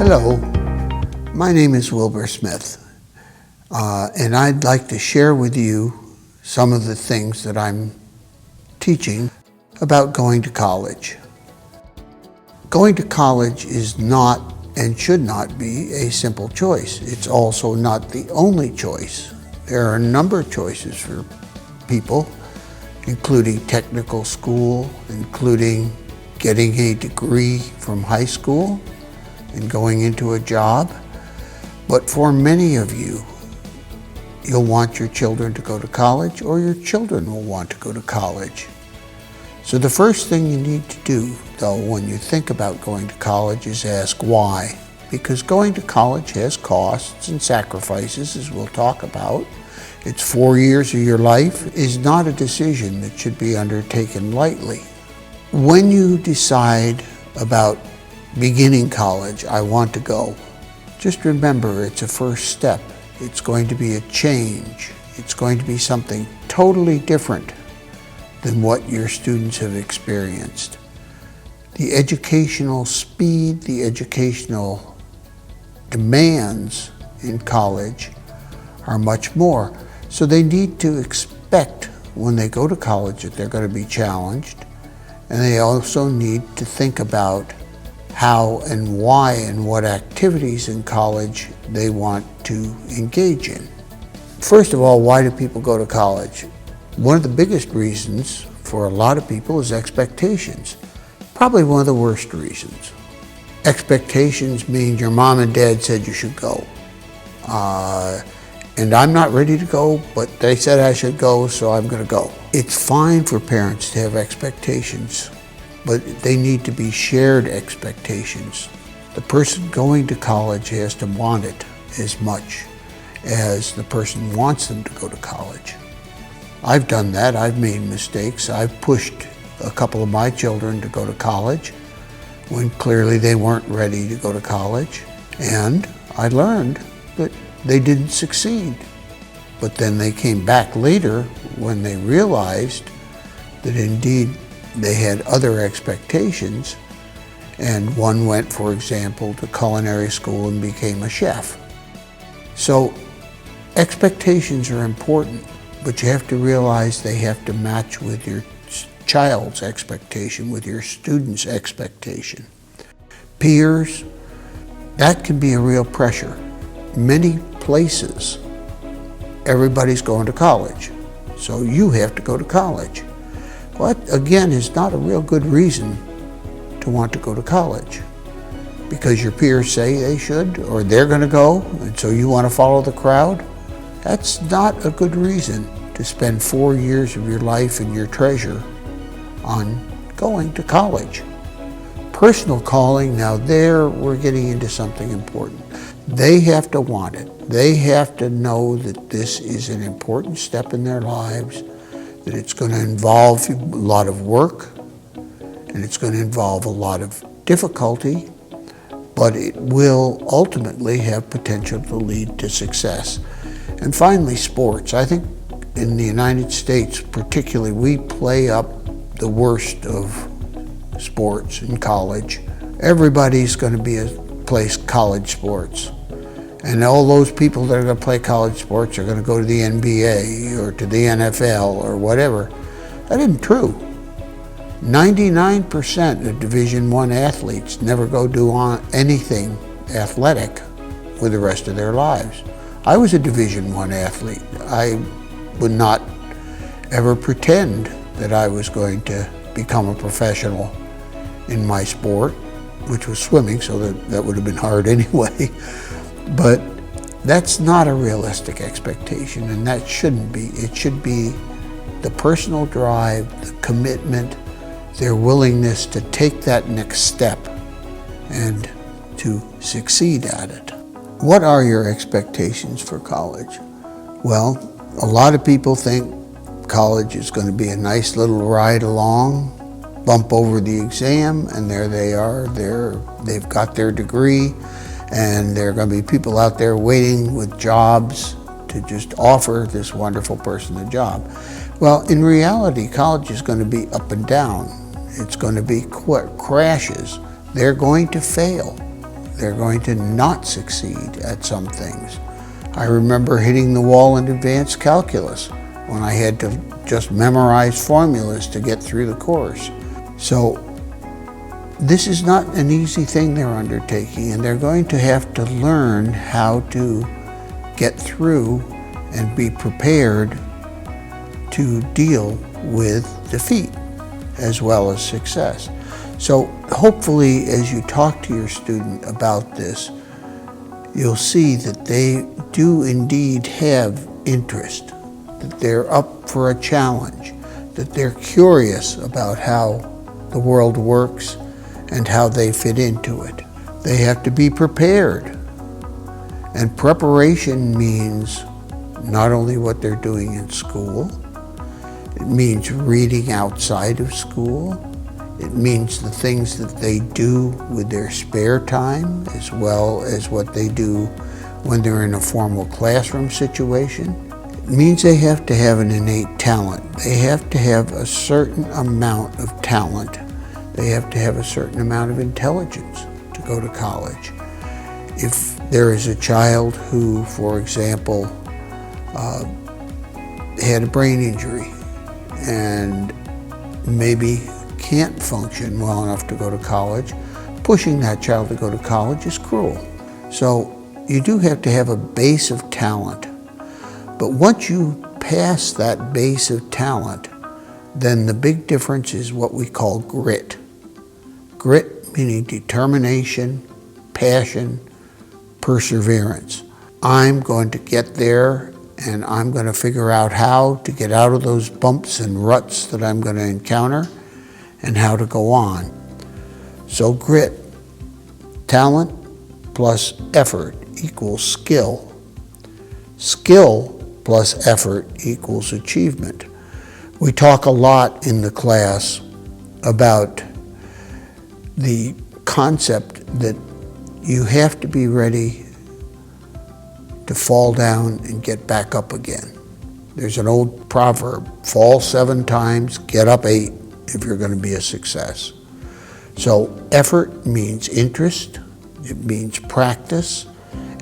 Hello, my name is Wilbur Smith, and I'd like to share with you some of the things that I'm teaching about going to college. Going to college is not and should not be a simple choice. It's also not the only choice. There are a number of choices for people, including technical school, including getting a degree from high school and going into a job. But for many of you, you'll want your children to go to college, or your children will want to go to college. So the first thing you need to do, though, when you think about going to college is ask why. Because going to college has costs and sacrifices, as we'll talk about. It's 4 years of your life. Is not a decision that should be undertaken lightly. When you decide about beginning college, I want to go, just remember it's a first step. It's going to be a change. It's going to be something totally different than what your students have experienced. The educational speed, the educational demands in college are much more. So they need to expect when they go to college that they're going to be challenged, and they also need to think about how and why and what activities in college they want to engage in. First of all, why do people go to college? One of the biggest reasons for a lot of people is expectations. Probably one of the worst reasons. Expectations mean your mom and dad said you should go. And I'm not ready to go, but they said I should go, so I'm going to go. It's fine for parents to have expectations, but they need to be shared expectations. The person going to college has to want it as much as the person wants them to go to college. I've done that. I've made mistakes. I've pushed a couple of my children to go to college when clearly they weren't ready to go to college. And I learned that they didn't succeed. But then they came back later when they realized that indeed they had other expectations, and one went, for example, to culinary school and became a chef. So expectations are important, but you have to realize they have to match with your child's expectation, with your student's expectation. Peers, that can be a real pressure. Many places, everybody's going to college, so you have to go to college. Well, that, again, is not a real good reason to want to go to college, because your peers say they should, or they're going to go, and so you want to follow the crowd. That's not a good reason to spend 4 years of your life and your treasure on going to college. Personal calling, now there we're getting into something important. They have to want it. They have to know that this is an important step in their lives, that it's going to involve a lot of work, and it's going to involve a lot of difficulty, but it will ultimately have potential to lead to success. And finally, sports. I think in the United States particularly, we play up the worst of sports in college. Everybody's going to play college sports. And all those people that are going to play college sports are going to go to the NBA or to the NFL or whatever. That isn't true. 99% of Division I athletes never go do anything athletic with the rest of their lives. I was a Division I athlete. I would not ever pretend that I was going to become a professional in my sport, which was swimming, so that would have been hard anyway. But that's not a realistic expectation, and that shouldn't be. It should be the personal drive, the commitment, their willingness to take that next step and to succeed at it. What are your expectations for college? Well, a lot of people think college is going to be a nice little ride along, bump over the exam, and there they are. They've got their degree, and there are going to be people out there waiting with jobs to just offer this wonderful person a job. Well, in reality, college is going to be up and down. It's going to be crashes. They're going to fail. They're going to not succeed at some things. I remember hitting the wall in advanced calculus when I had to just memorize formulas to get through the course. So this is not an easy thing they're undertaking, and they're going to have to learn how to get through and be prepared to deal with defeat as well as success. So hopefully, as you talk to your student about this, you'll see that they do indeed have interest, that they're up for a challenge, that they're curious about how the world works and how they fit into it. They have to be prepared. And preparation means not only what they're doing in school, it means reading outside of school, it means the things that they do with their spare time, as well as what they do when they're in a formal classroom situation. It means they have to have an innate talent. They have to have a certain amount of talent. They have to have a certain amount of intelligence to go to college. If there is a child who, for example, had a brain injury and maybe can't function well enough to go to college, pushing that child to go to college is cruel. So you do have to have a base of talent. But once you pass that base of talent, then the big difference is what we call grit. Grit meaning determination, passion, perseverance. I'm going to get there, and I'm going to figure out how to get out of those bumps and ruts that I'm going to encounter and how to go on. So grit, talent plus effort equals skill. Skill plus effort equals achievement. We talk a lot in the class about the concept that you have to be ready to fall down and get back up again. There's an old proverb, fall 7 times, get up 8 if you're going to be a success. So effort means interest, it means practice,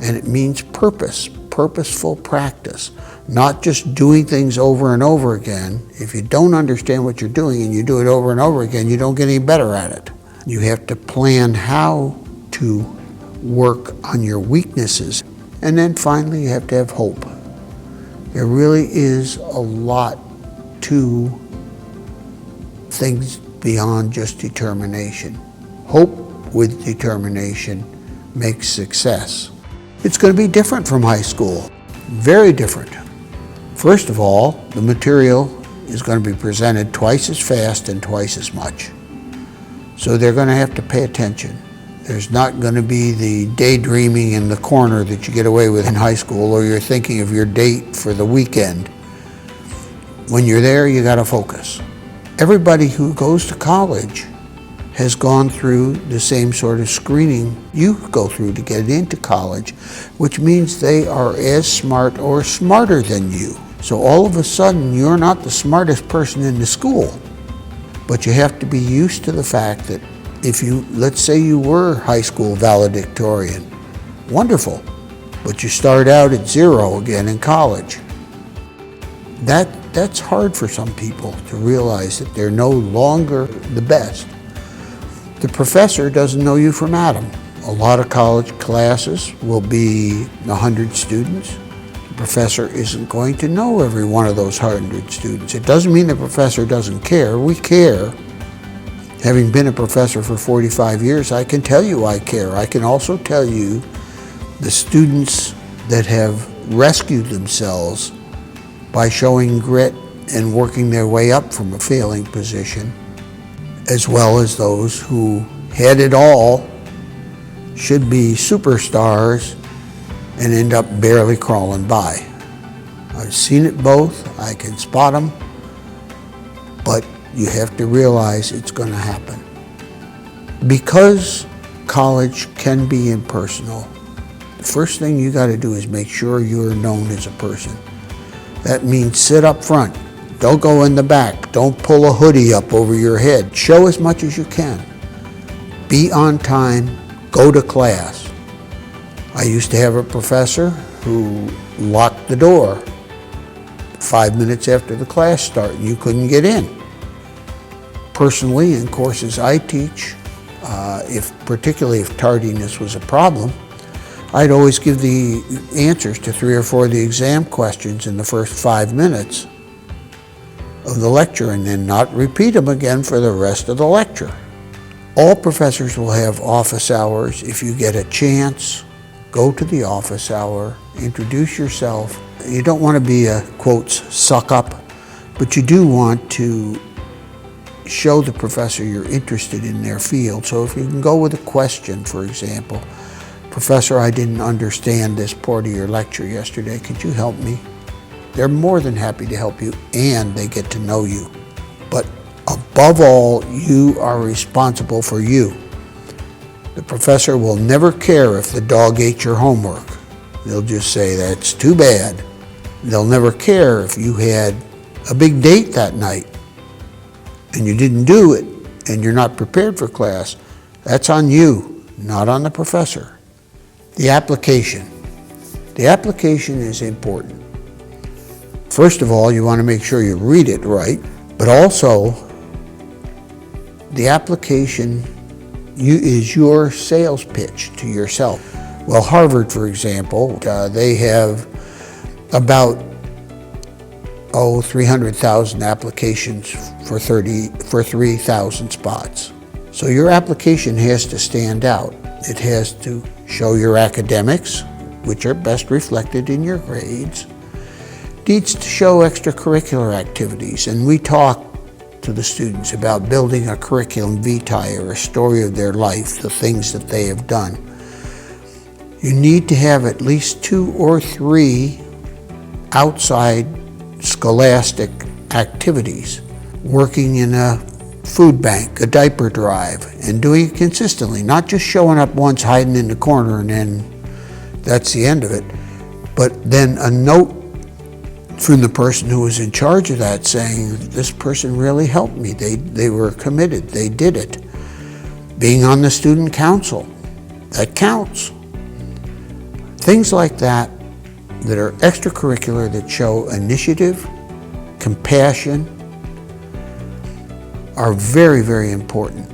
and it means purpose, purposeful practice. Not just doing things over and over again. If you don't understand what you're doing and you do it over and over again, you don't get any better at it. You have to plan how to work on your weaknesses. And then finally, you have to have hope. There really is a lot to things beyond just determination. Hope with determination makes success. It's going to be different from high school, very different. First of all, the material is going to be presented twice as fast and twice as much. So they're going to have to pay attention. There's not going to be the daydreaming in the corner that you get away with in high school, or you're thinking of your date for the weekend. When you're there, you got to focus. Everybody who goes to college has gone through the same sort of screening you go through to get into college, which means they are as smart or smarter than you. So all of a sudden, you're not the smartest person in the school, but you have to be used to the fact that if you, let's say you were high school valedictorian, wonderful, but you start out at 0 again in college. That's hard for some people to realize that they're no longer the best. The professor doesn't know you from Adam. A lot of college classes will be 100 students. The professor isn't going to know every one of those 100 students. It doesn't mean the professor doesn't care. We care. Having been a professor for 45 years, I can tell you I care. I can also tell you the students that have rescued themselves by showing grit and working their way up from a failing position, as well as those who had it all, should be superstars, and end up barely crawling by. I've seen it both, I can spot them, but you have to realize it's going to happen. Because college can be impersonal, the first thing you got to do is make sure you're known as a person. That means sit up front. Don't go in the back. Don't pull a hoodie up over your head. Show as much as you can. Be on time. Go to class. I used to have a professor who locked the door 5 minutes after the class started. You couldn't get in. Personally, in courses I teach, particularly if tardiness was a problem, I'd always give the answers to 3 or 4 of the exam questions in the first 5 minutes of the lecture and then not repeat them again for the rest of the lecture. All professors will have office hours. If you get a chance, go to the office hour, introduce yourself. You don't want to be a, quotes, suck up, but you do want to show the professor you're interested in their field. So if you can go with a question, for example, Professor, I didn't understand this part of your lecture yesterday. Could you help me? They're more than happy to help you, and they get to know you. But above all, you are responsible for you. The professor will never care if the dog ate your homework. They'll just say, that's too bad. They'll never care if you had a big date that night and you didn't do it and you're not prepared for class. That's on you, not on the professor. The application. The application is important. First of all, you want to make sure you read it right, but also the application is your sales pitch to yourself. Well, Harvard, for example, they have about 300,000 applications for 3,000 spots. So your application has to stand out. It has to show your academics, which are best reflected in your grades. It needs to show extracurricular activities, and we talk to the students about building a curriculum vitae, or a story of their life, the things that they have done. You need to have at least 2 or 3 outside scholastic activities, working in a food bank, a diaper drive, and doing it consistently, not just showing up once, hiding in the corner, and then that's the end of it. But then a note from the person who was in charge of that saying, this person really helped me. They were committed, they did it. Being on the student council, that counts. Things like that are extracurricular, that show initiative, compassion, are very, very important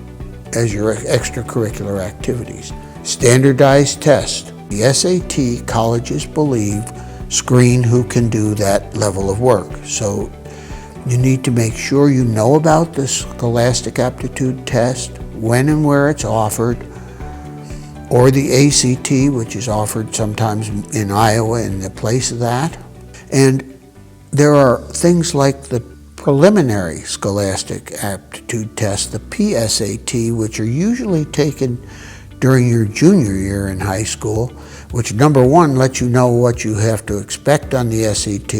as your extracurricular activities. Standardized tests. The SAT, colleges believe, screen who can do that level of work. So you need to make sure you know about the Scholastic Aptitude Test, when and where it's offered, or the ACT, which is offered sometimes in Iowa in the place of that. And there are things like the preliminary Scholastic Aptitude Test, the PSAT, which are usually taken during your junior year in high school, which number 1 lets you know what you have to expect on the SAT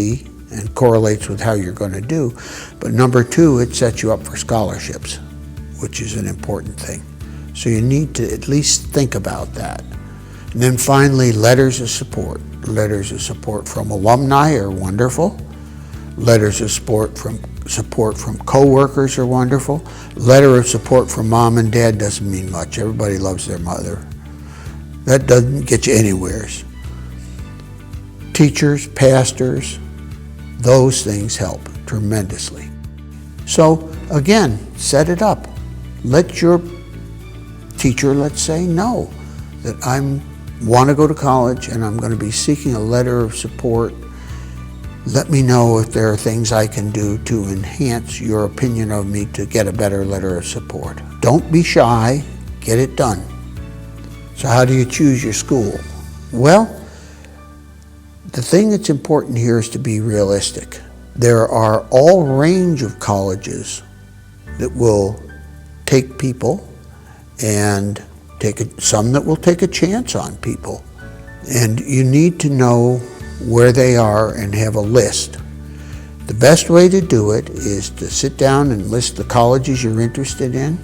and correlates with how you're going to do. But number 2, it sets you up for scholarships, which is an important thing. So you need to at least think about that. And then finally, letters of support. Letters of support from alumni are wonderful. Letters of support from coworkers are wonderful. Letter of support from mom and dad doesn't mean much. Everybody loves their mother. That doesn't get you anywhere. Teachers, pastors, those things help tremendously. So again, set it up. Let your teacher, let's say, know that I want to go to college and I'm going to be seeking a letter of support. Let me know if there are things I can do to enhance your opinion of me to get a better letter of support. Don't be shy, get it done. So how do you choose your school? Well, the thing that's important here is to be realistic. There are all range of colleges that will take people, and some that will take a chance on people. And you need to know where they are and have a list. The best way to do it is to sit down and list the colleges you're interested in,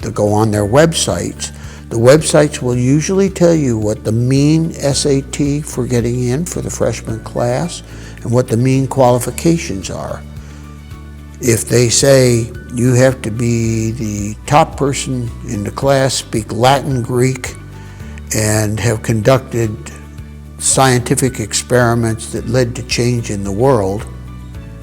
to go on their websites. The websites will usually tell you what the mean SAT for getting in for the freshman class and what the mean qualifications are. If they say you have to be the top person in the class, speak Latin, Greek, and have conducted scientific experiments that led to change in the world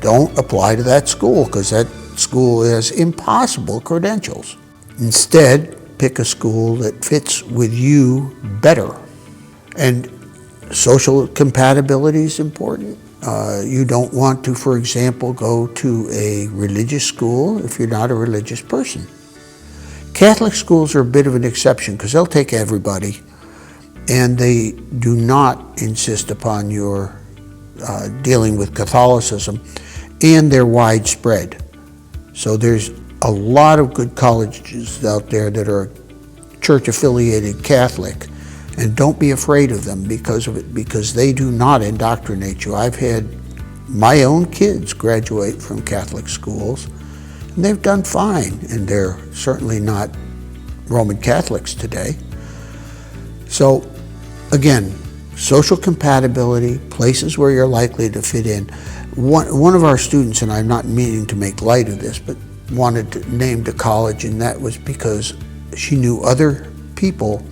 don't apply to that school, because that school has impossible credentials. Instead, pick a school that fits with you better. And social compatibility is important. You don't want to, for example, go to a religious school if you're not a religious person. Catholic schools are a bit of an exception because they'll take everybody, and they do not insist upon your dealing with Catholicism, and they're widespread. So there's a lot of good colleges out there that are church-affiliated Catholic, and don't be afraid of them because of it, because they do not indoctrinate you. I've had my own kids graduate from Catholic schools, and they've done fine, and they're certainly not Roman Catholics today. So again, social compatibility, places where you're likely to fit in. One of our students, and I'm not meaning to make light of this, but wanted to name a college, and that was because she knew other people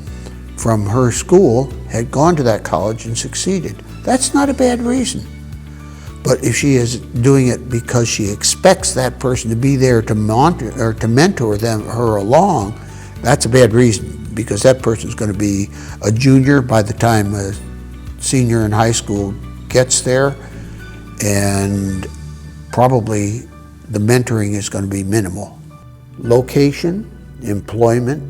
from her school had gone to that college and succeeded. That's not a bad reason. But if she is doing it because she expects that person to be there to mentor her along, that's a bad reason, because that person's going to be a junior by the time a senior in high school gets there, and probably the mentoring is going to be minimal. Location, employment.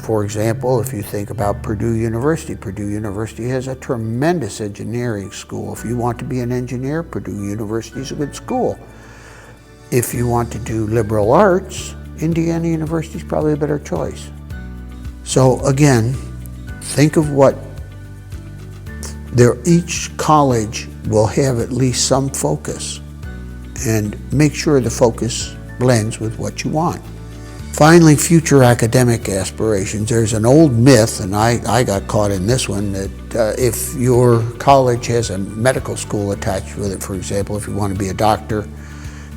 For example, if you think about Purdue University has a tremendous engineering school. If you want to be an engineer, Purdue University is a good school. If you want to do liberal arts, Indiana University is probably a better choice. So again, think of what each college will have at least some focus, and make sure the focus blends with what you want. Finally, future academic aspirations. There's an old myth, and I got caught in this one, that if your college has a medical school attached with it, for example, if you want to be a doctor,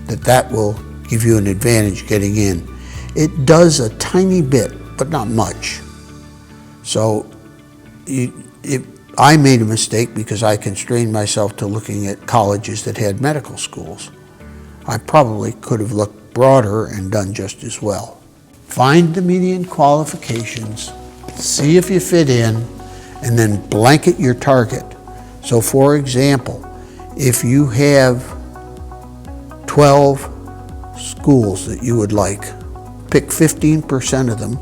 that will give you an advantage getting in. It does a tiny bit, but not much. So I made a mistake because I constrained myself to looking at colleges that had medical schools. I probably could have looked broader and done just as well. Find the median qualifications, see if you fit in, and then blanket your target. So for example, if you have 12 schools that you would like, pick 15% of them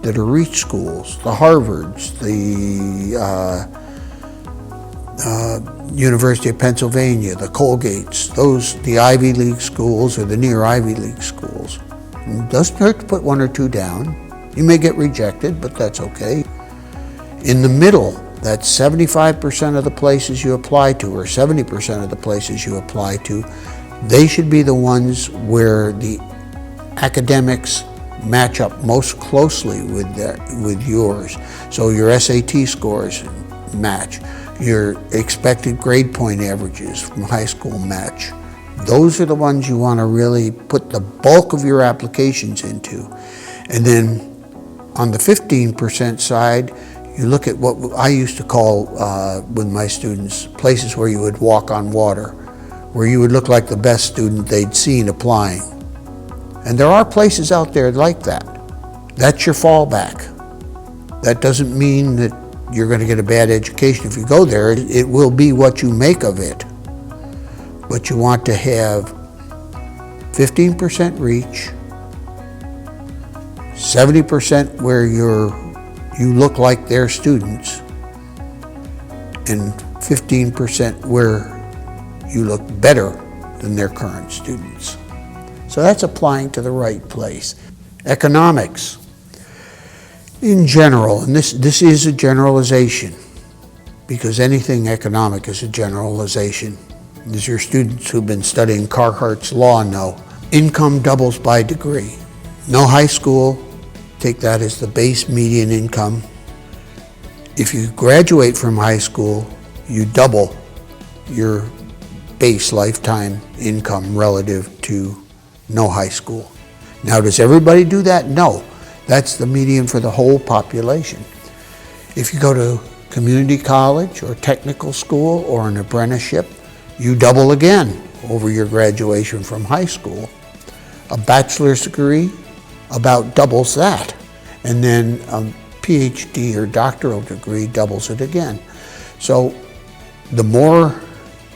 that are reach schools, the Harvards, the University of Pennsylvania, the Colgates, the Ivy League schools or the near Ivy League schools. It doesn't hurt to put one or two down. You may get rejected, but that's okay. In the middle, that's 75% of the places you apply to, or 70% of the places you apply to, they should be the ones where the academics match up most closely with yours. So your SAT scores match, your expected grade point averages from high school match. Those are the ones you want to really put the bulk of your applications into. And then on the 15% side, you look at what I used to call with my students, places where you would walk on water, where you would look like the best student they'd seen applying. And there are places out there like that. That's your fallback. That doesn't mean that you're going to get a bad education if you go there. It will be what you make of it. But you want to have 15% reach, 70% where you look like their students, and 15% where you look better than their current students. So that's applying to the right place. Economics. In general, and this is a generalization, because anything economic is a generalization. As your students who've been studying Carhart's law know, income doubles by degree. No high school, take that as the base median income. If you graduate from high school, you double your base lifetime income relative to no high school. Now, does everybody do that? No. That's the median for the whole population. If you go to community college or technical school or an apprenticeship, you double again over your graduation from high school. A bachelor's degree about doubles that. And then a PhD or doctoral degree doubles it again. So the more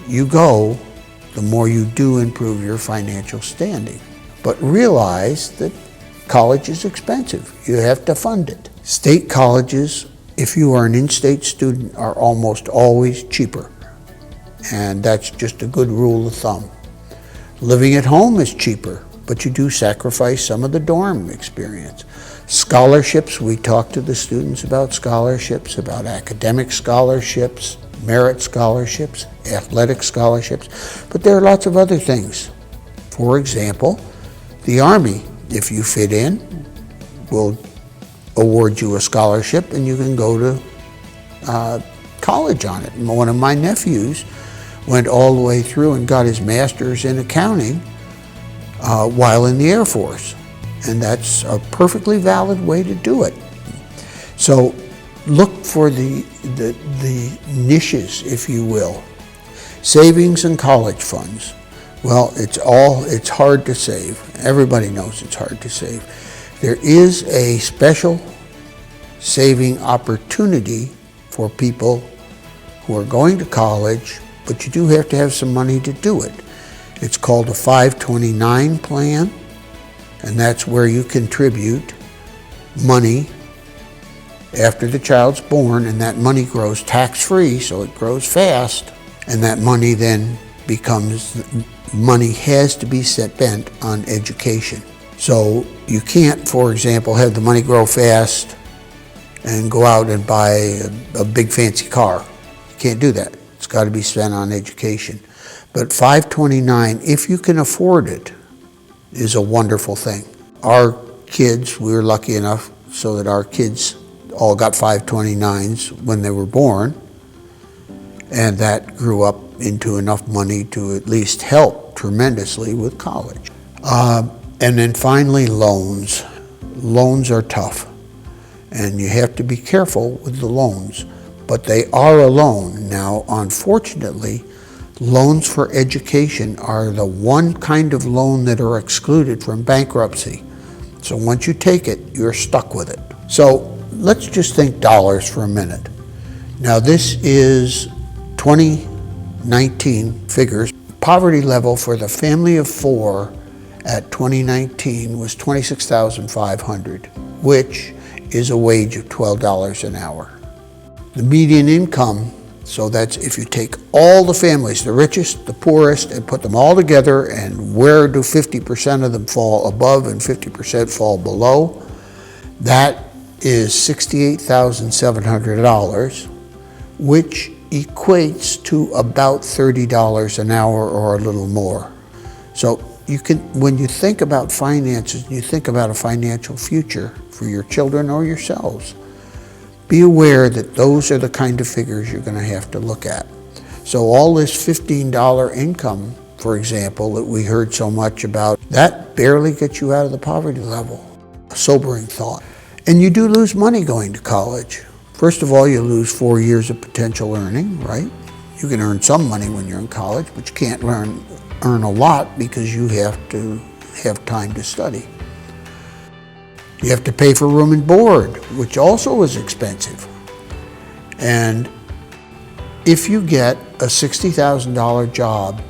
you go, the more you do improve your financial standing. But realize that college is expensive. You have to fund it. State colleges, if you are an in-state student, are almost always cheaper. And that's just a good rule of thumb. Living at home is cheaper, but you do sacrifice some of the dorm experience. Scholarships, we talk to the students about scholarships, about academic scholarships, merit scholarships, athletic scholarships, but there are lots of other things. For example, the Army, if you fit in, will award you a scholarship and you can go to college on it. And one of my nephews went all the way through and got his master's in accounting while in the Air Force. And that's a perfectly valid way to do it. So look for the niches, if you will. Savings and college funds. Well, it's hard to save. Everybody knows it's hard to save. There is a special saving opportunity for people who are going to college, but you do have to have some money to do it. It's called a 529 plan, and that's where you contribute money after the child's born, and that money grows tax-free, so it grows fast, and that money then becomes, money has to be spent on education. So you can't, for example, have the money grow fast and go out and buy a big fancy car. You can't do that. It's got to be spent on education. But 529, if you can afford it, is a wonderful thing. Our kids, we were lucky enough so that our kids all got 529s when they were born, and that grew up into enough money to at least help tremendously with college. And then finally, loans. Loans are tough, and you have to be careful with the loans, but they are a loan. Now, unfortunately, loans for education are the one kind of loan that are excluded from bankruptcy. So once you take it, you're stuck with it. So let's just think dollars for a minute. Now this is 2019 figures. Poverty level for the family of four at 2019 was $26,500, which is a wage of $12 an hour. The median income, so that's if you take all the families, the richest, the poorest, and put them all together, and where do 50% of them fall above and 50% fall below, that is $68,700, which equates to about $30 an hour or a little more. So you can, when you think about finances, you think about a financial future for your children or yourselves, be aware that those are the kind of figures you're going to have to look at. So all this $15 income, for example, that we heard so much about, that barely gets you out of the poverty level. A sobering thought. And you do lose money going to college. First of all, you lose 4 years of potential earning, right? You can earn some money when you're in college, but you can't earn a lot because you have to have time to study. You have to pay for room and board, which also is expensive. And if you get a $60,000 job,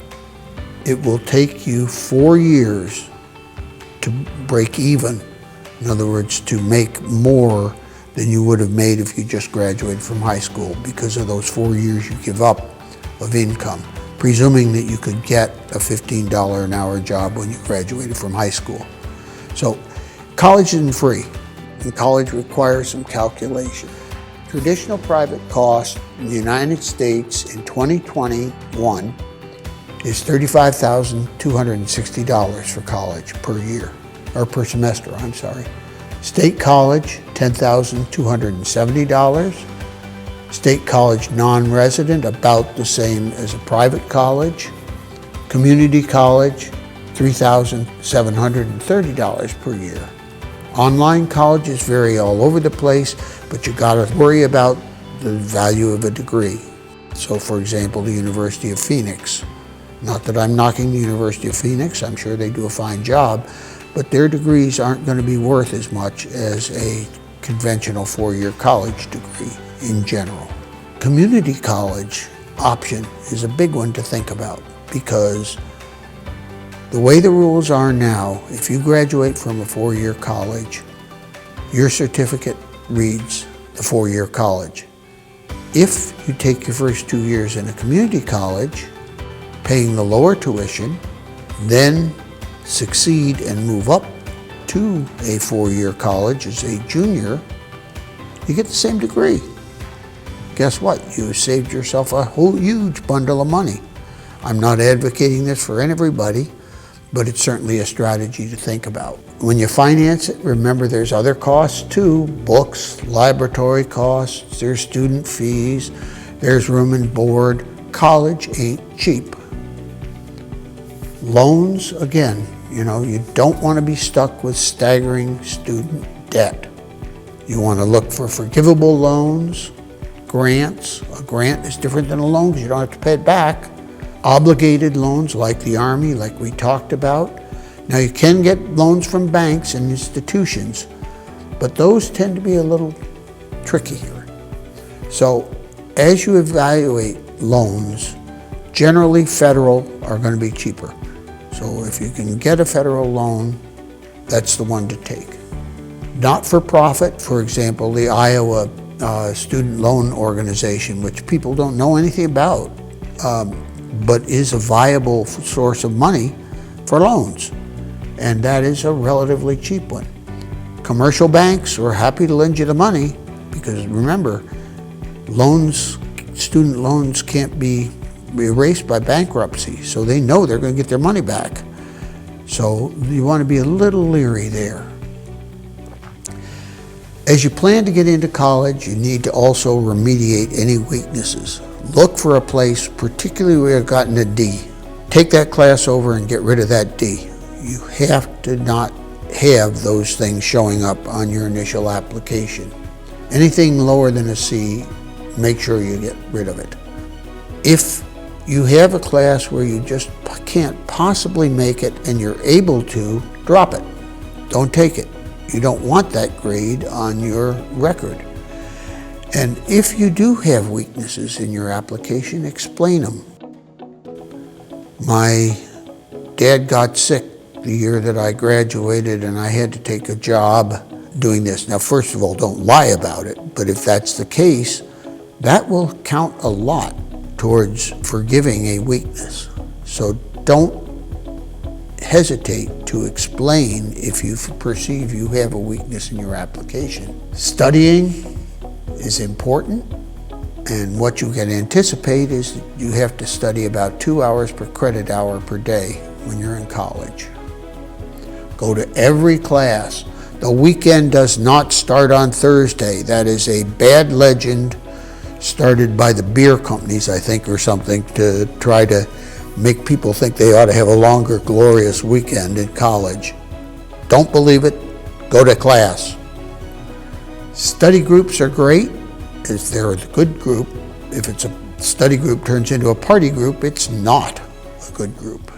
it will take you 4 years to break even. In other words, to make more than you would have made if you just graduated from high school because of those 4 years you give up of income, presuming that you could get a $15 an hour job when you graduated from high school. So college isn't free, and college requires some calculation. Traditional private cost in the United States in 2021 is $35,260 for college per year, or per semester, I'm sorry. State college, $10,270. State college non-resident, about the same as a private college. Community college, $3,730 per year. Online colleges vary all over the place, but you got to worry about the value of a degree. So for example, the University of Phoenix. Not that I'm knocking the University of Phoenix, I'm sure they do a fine job, but their degrees aren't going to be worth as much as a conventional four-year college degree in general. Community college option is a big one to think about, because the way the rules are now, if you graduate from a four-year college, your certificate reads the four-year college. If you take your first 2 years in a community college, paying the lower tuition, then succeed and move up to a four-year college as a junior, you get the same degree. Guess what? You saved yourself a whole huge bundle of money. I'm not advocating this for everybody, but it's certainly a strategy to think about. When you finance it, remember there's other costs too: books, laboratory costs, there's student fees, there's room and board. College ain't cheap. Loans, again, you don't want to be stuck with staggering student debt. You want to look for forgivable loans, grants. A grant is different than a loan because you don't have to pay it back. Obligated loans like the Army, like we talked about. Now you can get loans from banks and institutions, but those tend to be a little trickier. So as you evaluate loans, generally federal are going to be cheaper. So if you can get a federal loan, that's the one to take. Not-for-profit, for example, the Iowa Student Loan Organization, which people don't know anything about, but is a viable source of money for loans. And that is a relatively cheap one. Commercial banks are happy to lend you the money because remember, student loans can't be erased by bankruptcy, so they know they're going to get their money back. So you want to be a little leery there. As you plan to get into college, you need to also remediate any weaknesses. Look for a place, particularly where you've gotten a D. Take that class over and get rid of that D. You have to not have those things showing up on your initial application. Anything lower than a C, make sure you get rid of it. If you have a class where you just can't possibly make it and you're able to, drop it. Don't take it. You don't want that grade on your record. And if you do have weaknesses in your application, explain them. My dad got sick the year that I graduated and I had to take a job doing this. Now, first of all, don't lie about it, but if that's the case, that will count a lot towards forgiving a weakness. So don't hesitate to explain if you perceive you have a weakness in your application. Studying is important, and what you can anticipate is that you have to study about 2 hours per credit hour per day when you're in college. Go to every class. The weekend does not start on Thursday. That is a bad legend started by the beer companies, I think, or something, to try to make people think they ought to have a longer, glorious weekend in college. Don't believe it. Go to class. Study groups are great if they're a good group. If it's a study group turns into a party group, it's not a good group.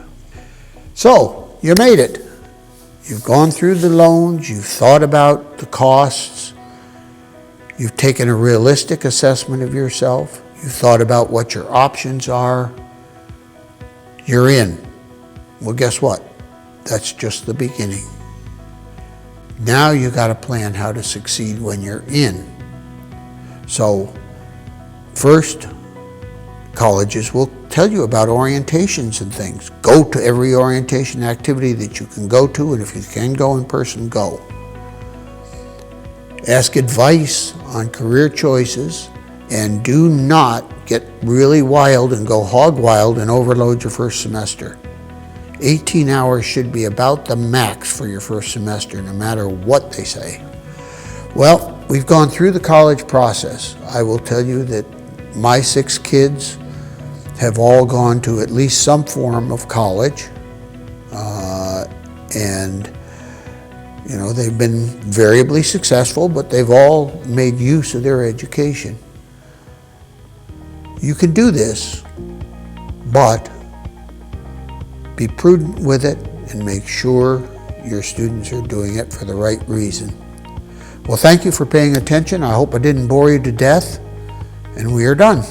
So, you made it. You've gone through the loans, you've thought about the costs, you've taken a realistic assessment of yourself, you've thought about what your options are, you're in. Well, guess what? That's just the beginning. Now you got to plan how to succeed when you're in. So, first, colleges will tell you about orientations and things. Go to every orientation activity that you can go to, and if you can go in person, go. Ask advice on career choices, and do not get really wild and go hog wild and overload your first semester. 18 hours should be about the max for your first semester, no matter what they say. Well, we've gone through the college process. I will tell you that my 6 kids have all gone to at least some form of college, and You know, they've been variably successful, but they've all made use of their education. You can do this, but be prudent with it and make sure your students are doing it for the right reason. Well, thank you for paying attention. I hope I didn't bore you to death, and we are done.